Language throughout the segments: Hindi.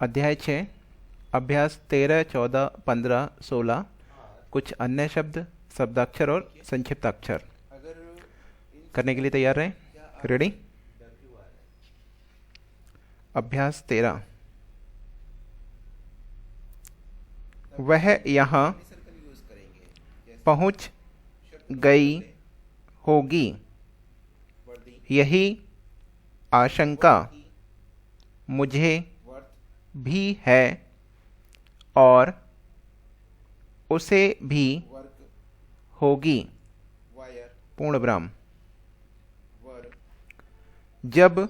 अध्याय 6 अभ्यास 13, 14, 15, 16 कुछ अन्य शब्द, शब्दाक्षर और संक्षिप्ताक्षर करने के लिए तैयार रहें। रेडी। अभ्यास 13। वह यहाँ पहुँच गई होगी, यही आशंका मुझे भी है और उसे भी होगी। पूर्ण विराम। जब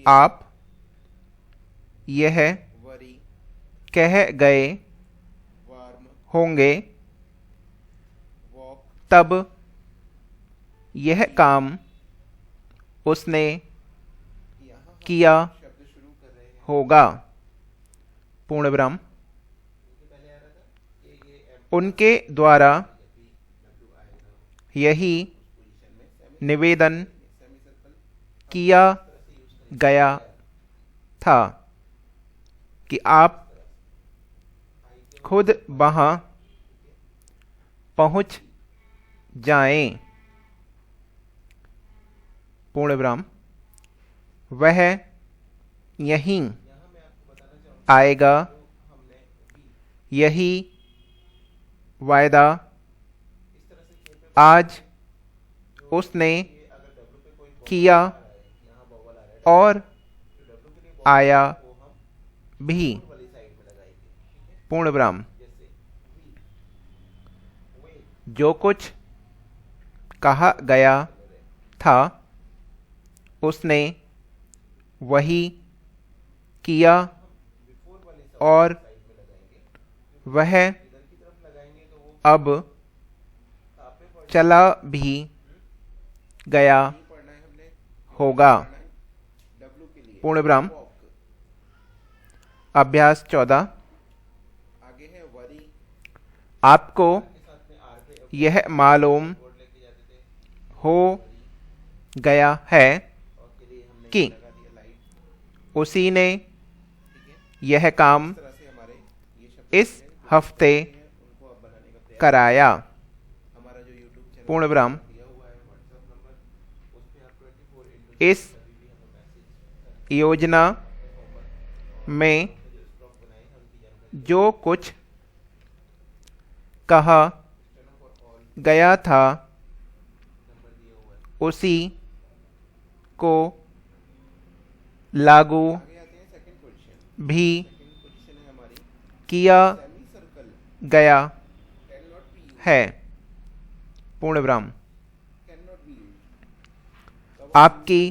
आप यह कह गए होंगे तब यह काम उसने किया होगा। पूर्ण विराम। उनके द्वारा यही निवेदन किया गया था कि आप खुद वहां पहुंच जाएं। पूर्ण विराम। वह यहीं आएगा, यही वायदा आज उसने किया और आया भी। पूर्ण विराम। जो कुछ कहा गया था उसने वही किया और वह अब चला भी गया होगा। पूर्ण विराम। अभ्यास 14। आपको यह मालूम हो गया है कि उसी ने यह काम इस हफ्ते कराया। पूर्ण विराम। इस योजना में जो कुछ कहा गया था उसी को लागू भी किया गया है। पूर्ण विराम। आपकी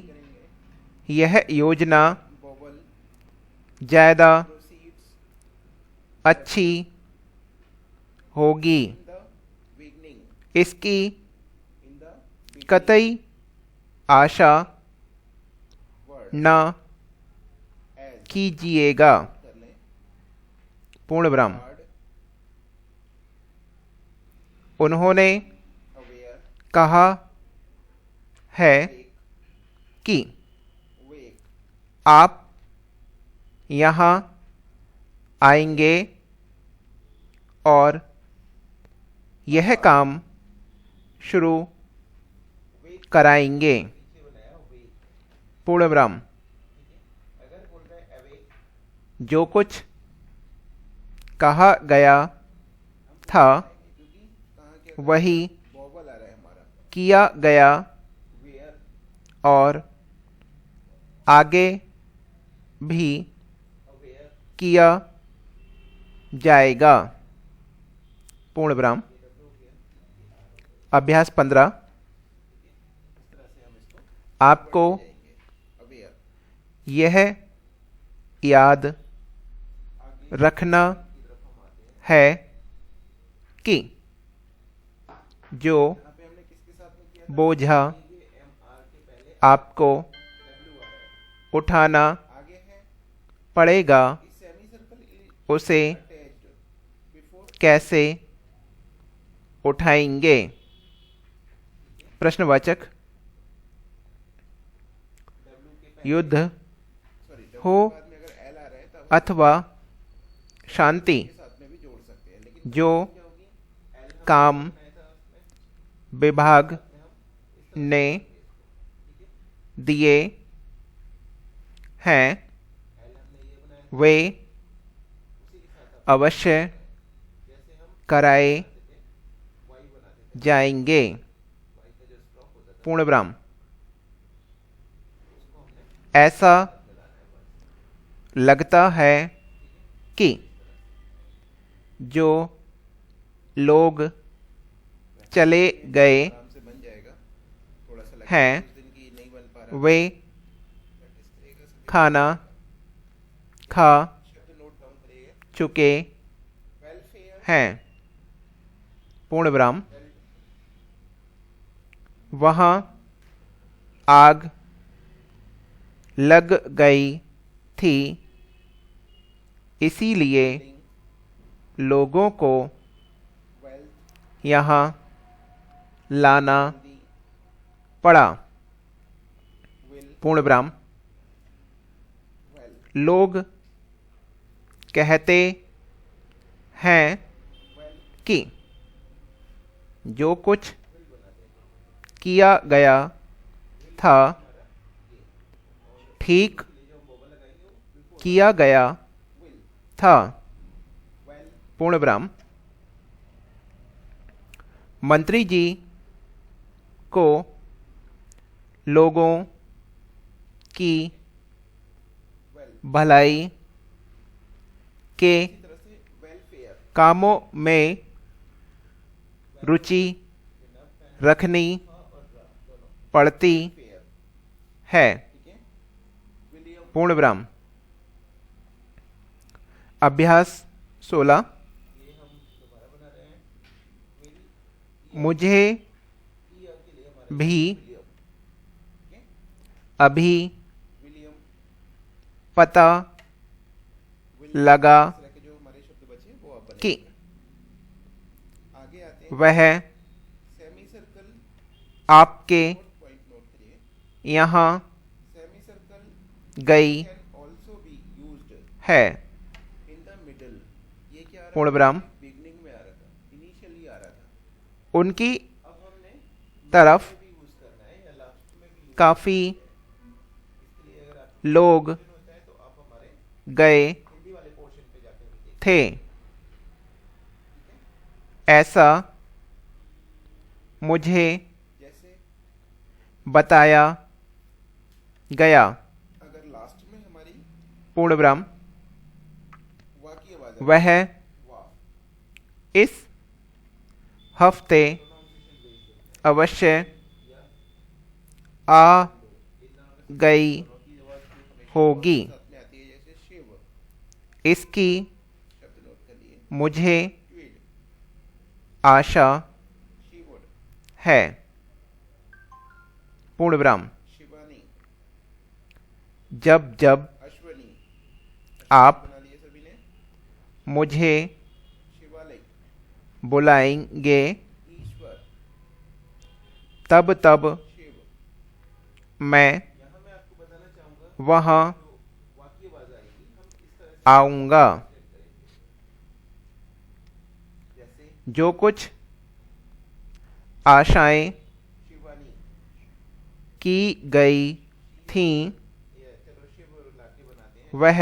यह योजना ज़्यादा अच्छी होगी, इसकी कतई आशा न कीजिएगा। पूर्ण विराम। उन्होंने कहा है कि आप यहाँ आएंगे और यह काम शुरू कराएंगे। पूर्ण विराम। जो कुछ कहा गया था वही किया गया और आगे भी किया जाएगा। पूर्ण विराम। अभ्यास 15। आपको यह याद रखना है कि जो बोझा आपको उठाना पड़ेगा उसे कैसे उठाएंगे। प्रश्नवाचक। युद्ध हो अथवा शांति जो काम विभाग ने दिए हैं वे अवश्य कराए जाएंगे। पूर्ण विराम। ऐसा लगता है कि जो लोग चले गए हैं वे खाना खा चुके हैं। पूर्ण विराम। वहाँ आग लग गई थी, इसीलिए लोगों को यहाँ लाना पड़ा। पूर्ण विराम। लोग कहते हैं कि जो कुछ किया गया था ठीक किया गया था। पूर्ण विराम। मंत्री जी को लोगों की भलाई के कामों में रुचि रखनी पड़ती है। पूर्ण विराम। अभ्यास 16। मुझे भी अभी पता लगा कि वह आपके यहाँ गई है। पूर्ण विराम। उनकी तरफ काफी लोग गए थे। ऐसा मुझे बताया गया। पूर्ण विराम। वह इस हफ्ते अवश्य आ गई होगी। इसकी मुझे आशा है। पूर्ण विराम। जब जब आप मुझे बुलाएंगे तब तब मैं वहाँ आऊँगा। जो कुछ आशाएं की गई थीं वह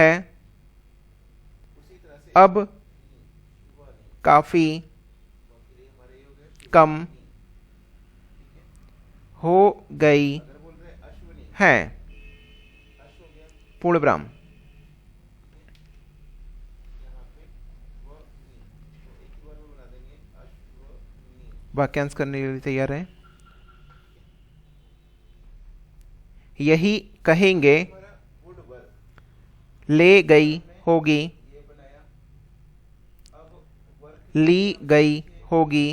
अब काफी कम हो गई हैं। पूर्ण विराम। वाक्यांश करने के लिए तैयार हैं। यही कहेंगे ले गई होगी, ली गई होगी,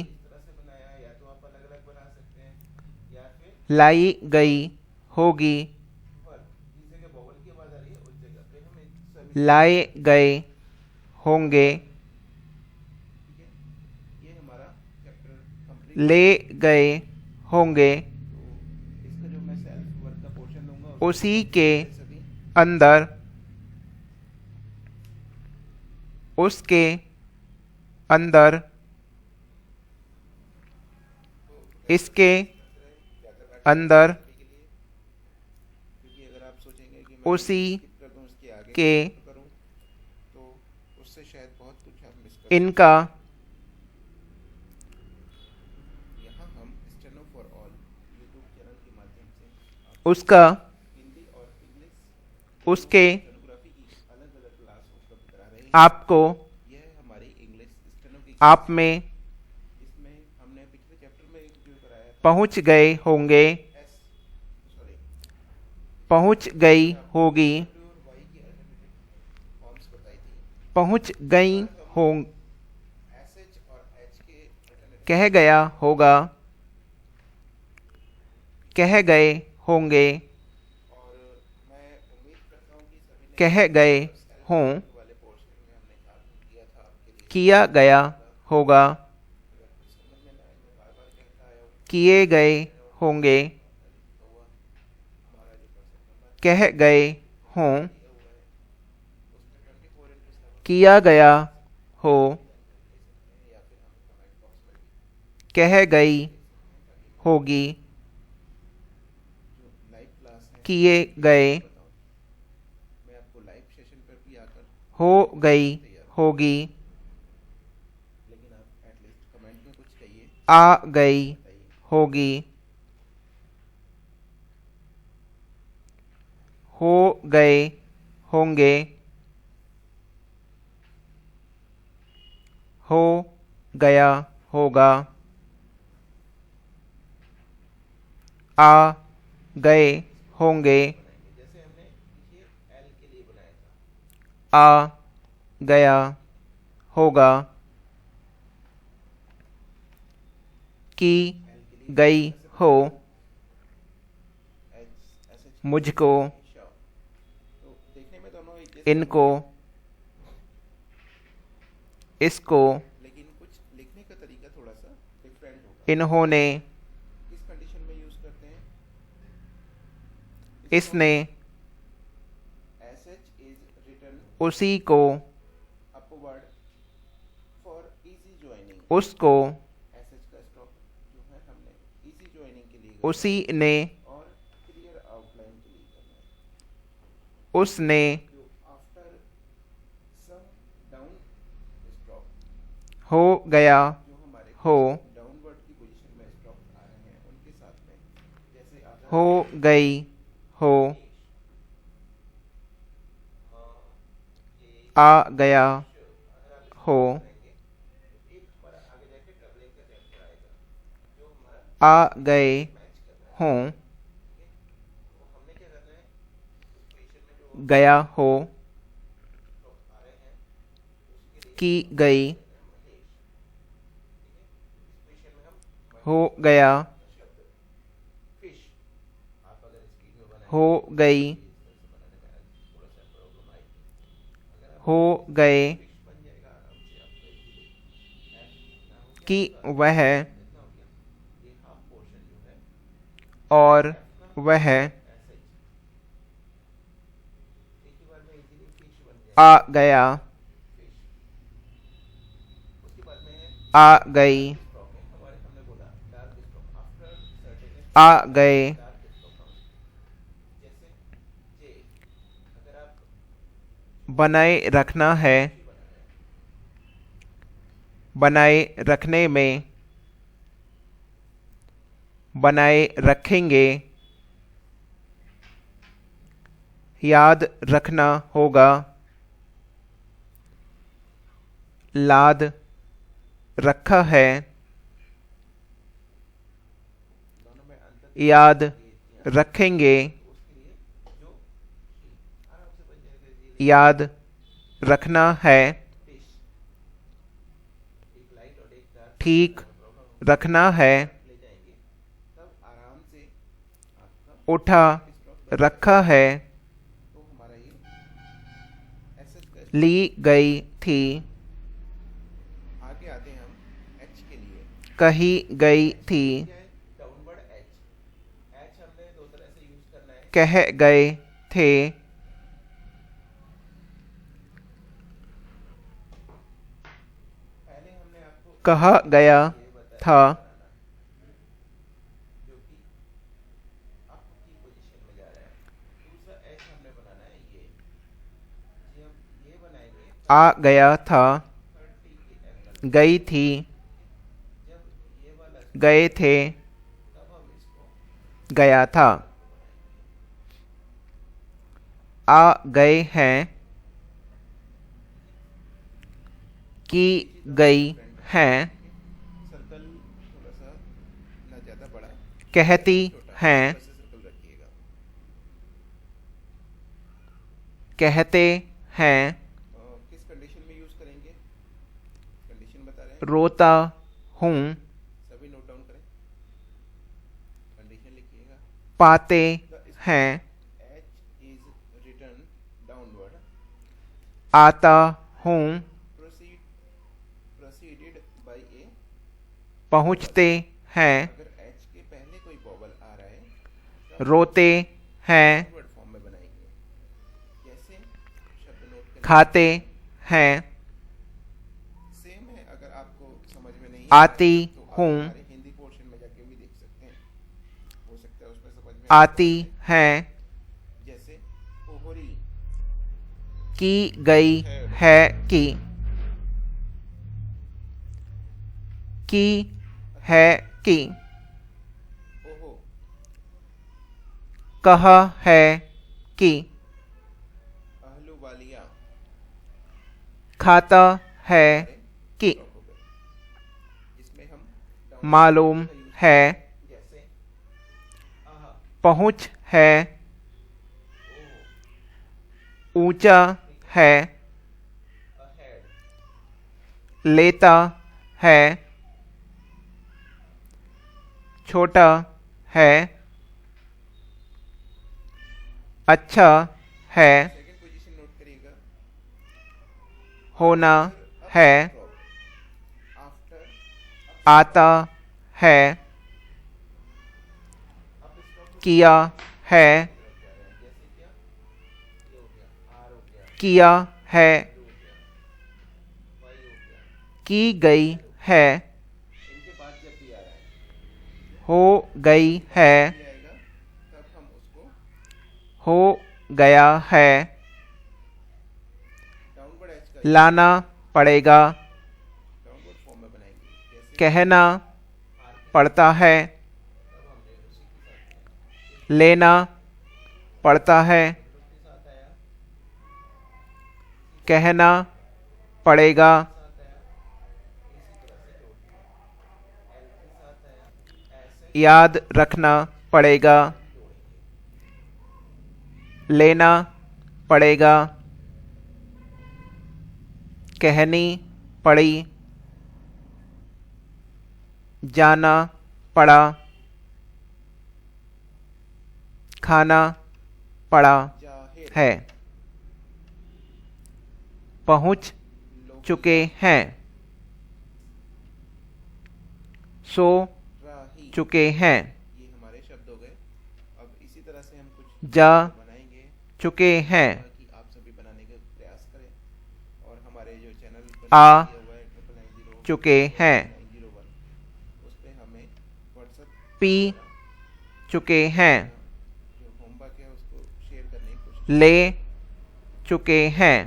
लाई गई होगी, लाए गए होंगे, ले गए होंगे। उसी के अंदर उसके अंदर, इसके अंदर, उसी के, इनका, उसका, उसके, आपको, आप में, पहुंच गए होंगे, पहुंच गई होगी, पहुंच गई हों, कह गया होगा, कह गए होंगे, कह गए हों, किया गया होगा, किए गए होंगे, कह गए हों, किया गया हो, कह गई होगी, किए गए, हो गई होगी, आ गई होगी, हो गए होंगे, हो गया होगा, आ गए होंगे, आ गया होगा, की गई हो, मुझको, इनको, इसको, इन्होंने, इसने, उसी को, उसको, उसी ने, उसने, हो गया हो, हो गई हो, आ गया हो, आ गए हों, गया हो, की गई, हो गया, हो गई, हो गए, कि वह, और वह, आ गया, आ गई, आ गए, बनाए रखना है, बनाए रखने में, बनाए रखेंगे, याद रखना होगा, लाद रखा है, याद रखेंगे, याद रखना है, ठीक रखना है, उठा रखा है, ली गई थी, कही गई थी, कह गए थे, कहा गया था, आ गया था, गई थी, गए थे, गया था। आ गए हैं, की गई हैं, सर्कल थोड़ा सा ना ज़्यादा बड़ा, कहती छोटा, हैं, वैसे सर्कल रखिएगा। कहते हैं, किस कंडीशन में यूज़ करेंगे, कंडीशन बता रहे हैं, रोता हूँ, सभी नोट डाउन करें, कंडीशन लिखिएगा। पाते द हैं, एच इज रिटर्न डाउनवर्ड, आता हूँ, प्रोसीडेड बाय ए, पहुँचते हैं, अगर एच के पहले कोई वॉवल आ रहा है रोते हैं, वर्ड फॉर्म में बनाएंगे। कैसे शब्द नोट करें, खाते हैं, सेम है, अगर आपको समझ में नहीं आती तो आप हूँ, हमारे हिंदी पोर्शन में जाके भी देख सकते हैं, हो सकता है उसमें समझ में आ आती जाए। हैं, जैसे ओहरी, की गई है, की है, की, ओहो, कहा है, कि, अहलू वालिया, खाता है, कि, ड्रॉप हो गए। इसमें हम डाउन मालूम का यूज है, जैसे आहा, पहुँच है, ओहो, ऊंचा है, अहेड, लेता है, छोटा है, अच्छा है, सेकंड पोजीशन नोट करिएगा। होना है, आफ्टर आता है, अप स्टॉप किया है, जैसे क्या, ये हो गया, आर हो गया, किया है, हो गया, वाई हो गया। की गई है, इनके बाद जब भी आ रहा है, हो गई है, भी आएगा, तब हम उसको हो गया है, डाउनवर्ड एच का लाना पड़ेगा, डाउनवर्ड फॉर्म में बनाएंगे। जैसे कहना आर के पड़ता है, तब हमने उसी के साथ लेना पड़ता है, के साथ आया, कहना पड़ेगा, साथ आया, इसी तरह से जोड़ दिया, एल के साथ आया, ऐसे याद रखना पड़ेगा, लेना पड़ेगा, कहनी पड़ी, जाना पड़ा, खाना पड़ा जाहिर, है, पहुंच चुके हैं, सो राही, चुके हैं, ये हमारे शब्द हो गए। अब इसी तरह से हम कुछ जा बनाएंगे चुके हैं, कि आप सभी बनाने का प्रयास करें, और हमारे जो चैनल पर आ दिया हुआ है 9990 चुके हैं, 901, उस पे हमें व्हाट्सएप पी चुके हैं, जो होमवर्क है उसको शेयर करने की कोशिश ले चुके हैं,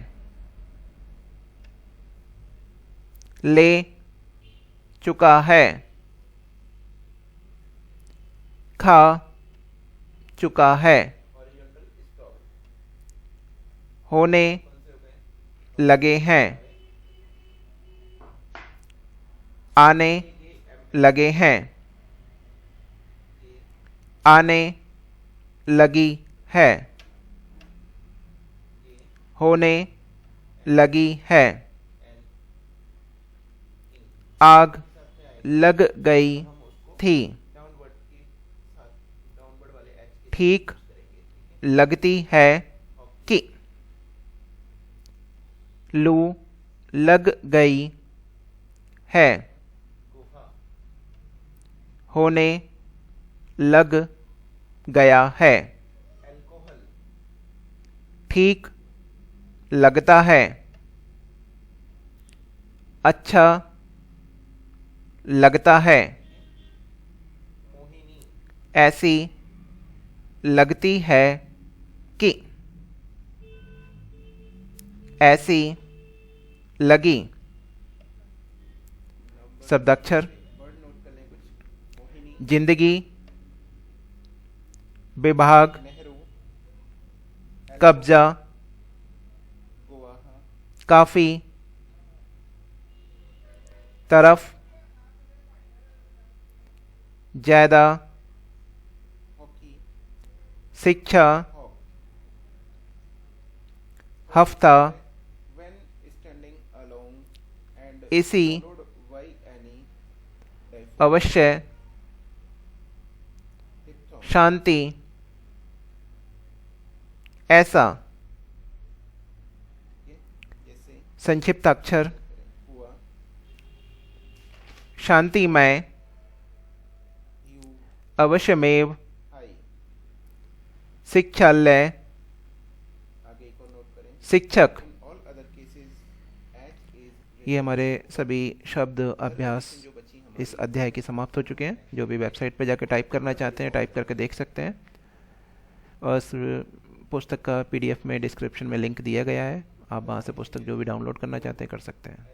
ले चुका है, खा चुका है, हॉरिजॉन्टल स्टॉप होने कौन से हो गए, लगे हैं, आने लगे हैं, आने लगी है, होने लगी है, आग लग गई थी, डाउनवर्ड के साथ डाउनवर्ड वाले एच के ठीक करेंगे। लगती है कि, लू लग गई है, गुफा, होने लग गया है, अल्कोहल, ठीक लगता है, अच्छा लगता है, मोहिनी, ऐसी लगती है कि, ऐसी लगी। शब्दाक्षर वर्ड नोट कर लें कुछ। मोहिनी, जिंदगी, विभाग, नेहरू, कब्जा, गोवा, काफी, तरफ, ज्यादा, हॉकी, शिक्षा, हॉक, हफ्ता, when standing alone and इसी, followed by any type अवश्य, diphthong, शांति, ऐसा। जैसे संक्षिप्त अक्षर हुआ, शांतिमय, यू, अवश्यमेव, आई। शिक्षालय, आगे एक और नोट करें। शिक्षक। In all other cases, H is ये हमारे सभी शब्द अभ्यास जो बची हमारी इस अध्याय की समाप्त हो चुके हैं। जो भी वेबसाइट पर जाकर टाइप करना चाहते हैं टाइप करके देख सकते हैं, और इस पुस्तक का PDF में डिस्क्रिप्शन में लिंक दिया गया है। आप वहाँ से पुस्तक जो भी डाउनलोड करना चाहते हैं कर सकते हैं।